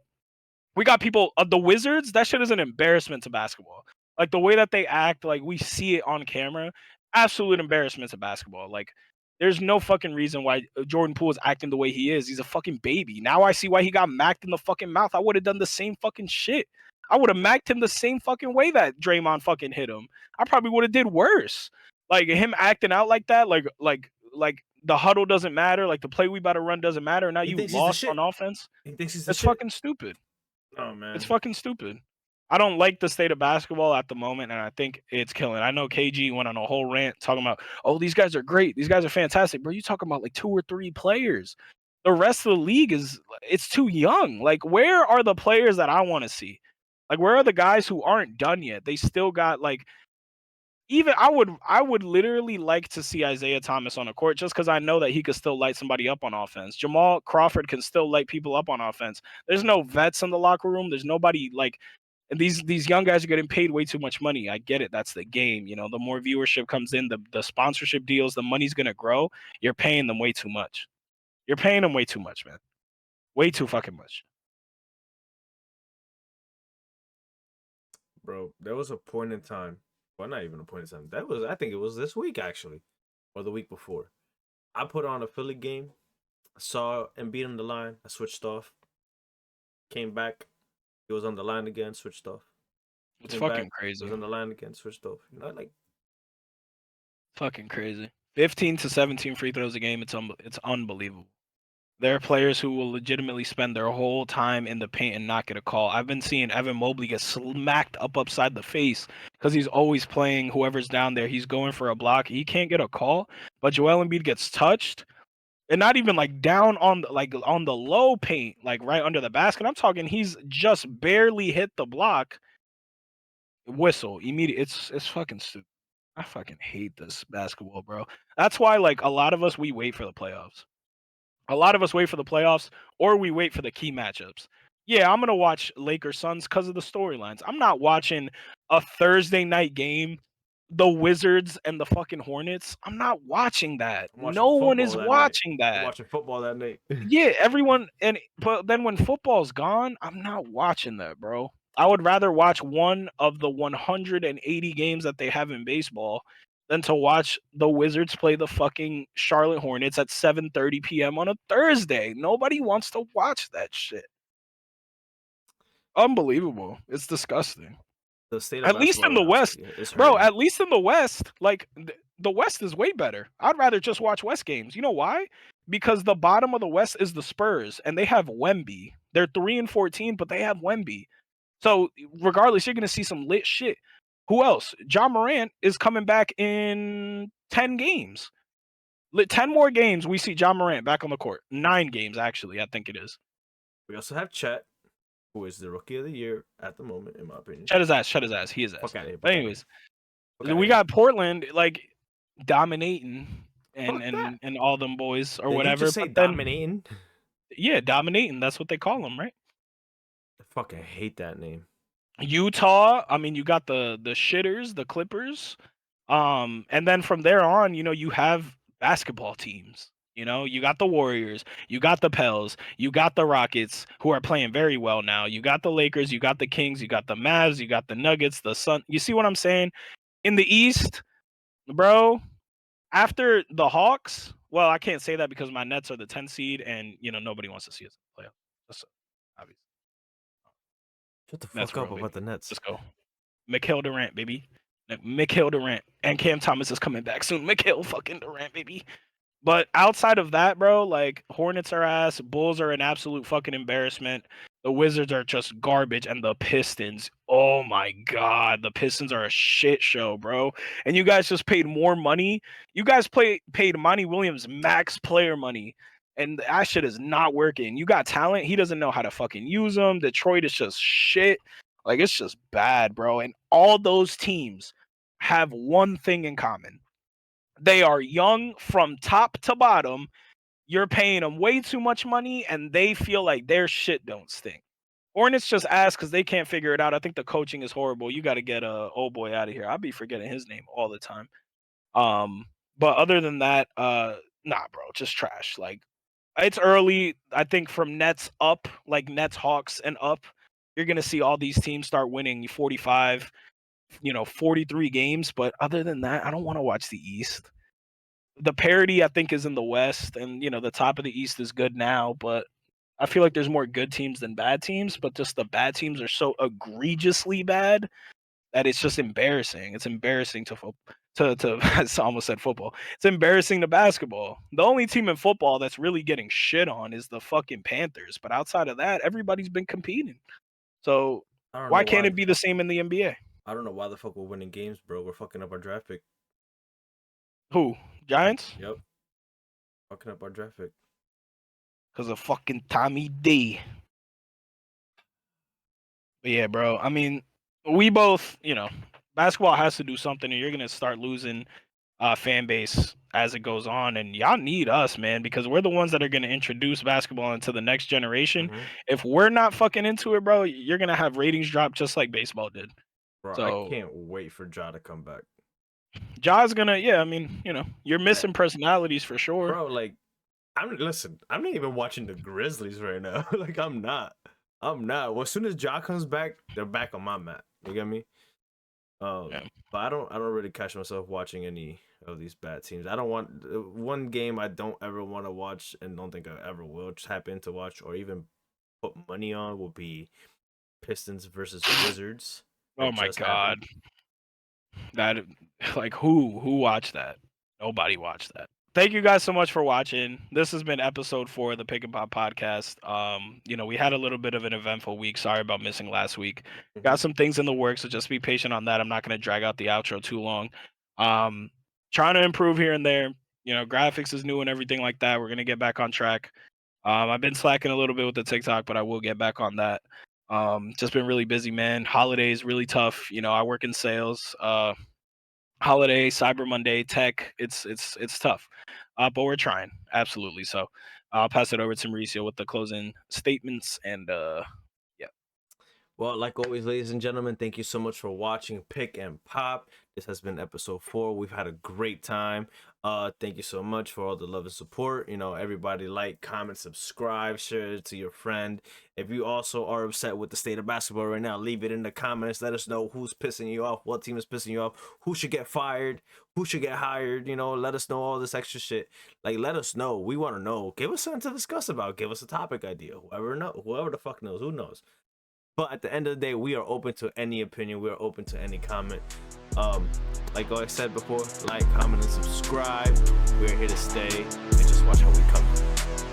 We got people, the Wizards, that shit is an embarrassment to basketball. Like, the way that they act, like, we see it on camera, absolute embarrassment to basketball. Like, there's no fucking reason why Jordan Poole is acting the way he is. He's a fucking baby. Now I see why he got macked in the fucking mouth. I would have done the same fucking shit. I would have macked him the same fucking way that Draymond fucking hit him. I probably would have did worse. Like, him acting out like that, like the huddle doesn't matter, like the play we about to run doesn't matter. Now you lost on offense. He thinks he's It's fucking stupid. Oh man, it's fucking stupid. I don't like the state of basketball at the moment, and I think it's killing. I know KG went on a whole rant talking about, oh, these guys are great. These guys are fantastic. Bro, you talking about like 2 or 3 players. The rest of the league it's too young. Like, where are the players that I want to see? Like, where are the guys who aren't done yet? They still got like, even I would literally like to see Isaiah Thomas on the court just because I know that he could still light somebody up on offense. Jamal Crawford can still light people up on offense. There's no vets in the locker room. There's nobody like, and these young guys are getting paid way too much money. I get it. That's the game. You know, the more viewership comes in, the sponsorship deals, the money's gonna grow. You're paying them way too much. You're paying them way too much, man. Way too fucking much. Bro, there was a point in time. Well, not even a point in time. I think it was this week actually, or the week before. I put on a Philly game, saw Embiid on the line. I switched off. Came back. He was on the line again. Switched off. It's fucking crazy. He was on the line again. Switched off. You know, like fucking crazy. 15 to 17 free throws a game. It's unbelievable. There are players who will legitimately spend their whole time in the paint and not get a call. I've been seeing Evan Mobley get smacked up upside the face because he's always playing whoever's down there. He's going for a block. He can't get a call, but Joel Embiid gets touched, and not even like down on the low paint, like right under the basket. I'm talking he's just barely hit the block. Whistle immediate. It's fucking stupid. I fucking hate this basketball, bro. That's why, like, a lot of us, we wait for the playoffs. A lot of us wait for the playoffs, or we wait for the key matchups. Yeah, I'm gonna watch Lakers Suns because of the storylines. I'm not watching a Thursday night game, the Wizards and the fucking Hornets. I'm not watching that. No one is watching that. I'm watching football that night. Yeah, everyone, but then when football's gone, I'm not watching that, bro. I would rather watch one of the 180 games that they have in baseball than to watch the Wizards play the fucking Charlotte Hornets at 7:30 p.m. on a Thursday. Nobody wants to watch that shit. Unbelievable. It's disgusting. The state of at least in the West, bro. At least in the West, like the West is way better. I'd rather just watch West games. You know why? Because the bottom of the West is the Spurs, and they have Wemby. They're 3-14, but they have Wemby. So regardless, you're gonna see some lit shit. Who else? Ja Morant is coming back in 10 games. 10 more games, we see Ja Morant back on the court. 9 games, actually, I think it is. We also have Chet, who is the rookie of the year at the moment, in my opinion. Shut his ass. He is ass. But anyways, we got Portland, like, dominating and all them boys or whatever. You just say dominating? Yeah, dominating. That's what they call them, right? I fucking hate that name. Utah, I mean, you got the shitters, the Clippers. And then from there on, you know, you have basketball teams. You know, you got the Warriors, you got the Pels, you got the Rockets, who are playing very well now. You got the Lakers, you got the Kings, you got the Mavs, you got the Nuggets, the Sun. You see what I'm saying? In the East, bro, after the Hawks, well, I can't say that because my Nets are the 10 seed, and, you know, nobody wants to see us play. That's obvious. Shut the fuck up about the Nets. Let's go. Mikhail Durant, baby. Mikhail Durant. And Cam Thomas is coming back soon. Mikhail fucking Durant, baby. But outside of that, bro, like, Hornets are ass. Bulls are an absolute fucking embarrassment. The Wizards are just garbage, and the Pistons, oh my god, the Pistons are a shit show, bro. And you guys just paid more money. You guys paid Monty Williams max player money, and that shit is not working. You got talent, he doesn't know how to fucking use them. Detroit is just shit. Like, it's just bad, bro. And all those teams have one thing in common. They are young from top to bottom. You're paying them way too much money, and they feel like their shit don't stink. Hornets just ass because they can't figure it out. I think the coaching is horrible. You got to get old boy out of here. I'll be forgetting his name all the time. But other than that, nah, bro, just trash. Like, it's early. I think from Nets up, like Nets, Hawks, and up, you're gonna see all these teams start winning 45, 43 games. But other than that, I don't want to watch the East. The parity, I think, is in the West, and the top of the East is good now, but I feel like there's more good teams than bad teams, but just the bad teams are so egregiously bad that it's just embarrassing. It's embarrassing to I almost said football. It's embarrassing to basketball. The only team in football that's really getting shit on is the fucking Panthers, but outside of that, everybody's been competing. So why can't it be the same in the NBA? I don't know why the fuck we're winning games, bro. We're fucking up our draft pick. Who? Giants? Yep. Fucking up our draft pick. Because of fucking Tommy D. But yeah, bro. I mean, we both, basketball has to do something, and you're going to start losing fan base as it goes on. And y'all need us, man, because we're the ones that are going to introduce basketball into the next generation. Mm-hmm. If we're not fucking into it, bro, you're going to have ratings drop just like baseball did. Bro, so, I can't wait for Ja to come back. Ja's going to, you're missing personalities for sure. Bro, like, I'm not even watching the Grizzlies right now. Like, I'm not. Well, as soon as Ja comes back, they're back on my map. You get me? Yeah. But I don't really catch myself watching any of these bad teams. I don't want one game I don't ever want to watch and don't think I ever will happen to watch or even put money on will be Pistons versus Wizards. Oh my god. That, like, who watched that? Nobody watched that. Thank you guys so much for watching. This has been episode 4 of the Pick and Pop podcast. We had a little bit of an eventful week. Sorry about missing last week. Got some things in the works, so just be patient on that. I'm not going to drag out the outro too long. Trying to improve here and there. Graphics is new and everything like that. We're going to get back on track. I've been slacking a little bit with the TikTok, but I will get back on that. Just been really busy, man. Holidays really tough. I work in sales. Holiday, Cyber Monday, tech, it's tough, but we're trying, absolutely. So I'll pass it over to Mauricio with the closing statements, and yeah. Well, like always, ladies and gentlemen, thank you so much for watching Pick and Pop. This has been episode 4. We've had a great time. Thank you so much for all the love and support. Everybody like, comment, subscribe, share it to your friend. If you also are upset with the state of basketball right now, leave it in the comments. Let us know who's pissing you off, what team is pissing you off, who should get fired, who should get hired. Let us know all this extra shit. Like, let us know. We want to know. Give us something to discuss about. Give us a topic idea. Whoever the fuck knows. Who knows? But at the end of the day, we are open to any opinion. We are open to any comment. Like I said before, like, comment, and subscribe. We're here to stay, and just watch how we come.